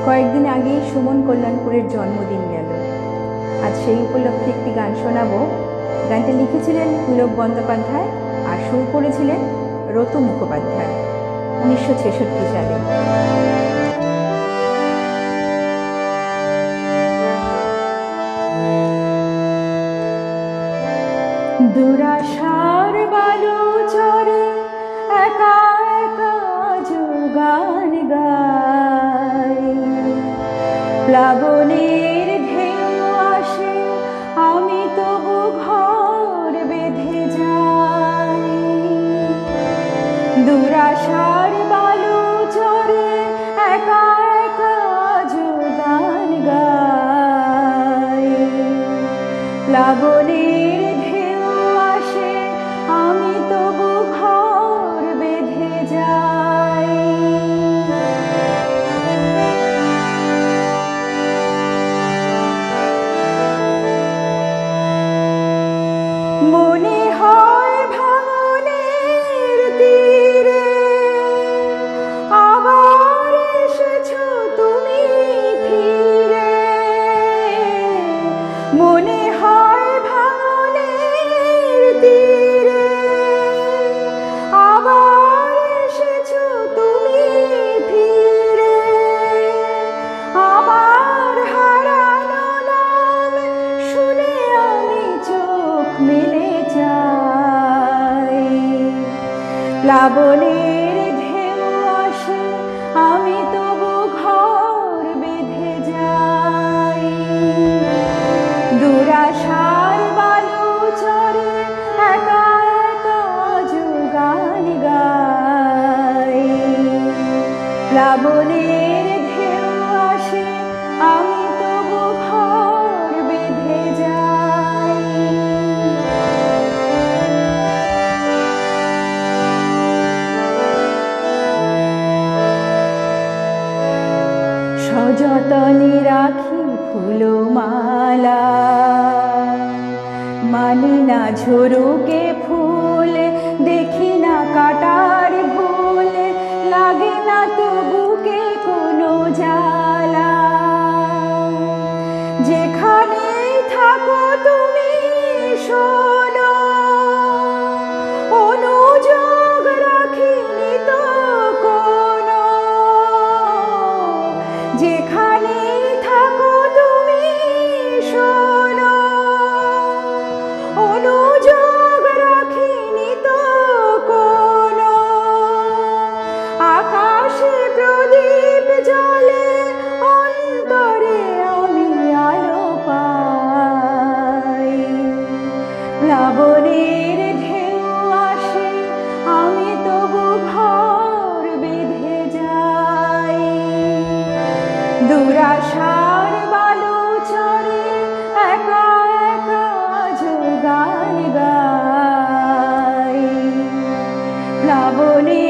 কয়েকদিন আগেই সুমন কল্যাণপুরের জন্মদিন গেল। আজ সেই উপলক্ষে একটি গান শোনাবো। গানটা লিখেছিলেন পুলক বন্দ্যোপাধ্যায় আর সুর করেছিলেন রতু মুখোপাধ্যায় 1966 সালে। দুরাশার বালু চরে একা একা গান গাই, প্লাবনের ঢেউ আসে আমি তবু ঘর বেঁধে যাই। দুরাশার বালু চরে একা একা গান গাই, প্লাবনের ঢেউ আসে আমি তবু ঘর বেঁধে যাই। মনে হয় ভাঙনের তীরে আবার এসেছো তুমি ফিরে। মনে হয় ভাঙনের তীরে আবার এসেছো তুমি ফিরে। আমার হারানো নাম শুনে আমি চোখ মেলে যাই। প্লাবনের ঢেউ আসে আমি তবু ঘর বেঁধে যাই। দুরাশার বালু চরে একা একা গান গাই, প্লাবনের ঢেউ আসে আমি তবু ঘর বেঁধে যাই। সযতনে রাখি ফুলমালা, মানি না ঝরুকে ফুল, দেখি না কাটার ভুল, লাগে না তো বুকে কোনো জ্বালা। যেখানেই থাকো তুমি শোনো, অনুযোগ রাখিনি তো কোনো। যেখানেই থাকো তুমি শোনো, অনুযোগ রাখিনি তো কোনো। আকাশে প্রদীপ জ্বলে অন্তরে আমি আলো পাই। প্লাবনের ঢেউ আসে আমি তবু ঘর বেঁধে যাই। দুরাশার বালু চরে একা একা গান গাই, প্লাবনের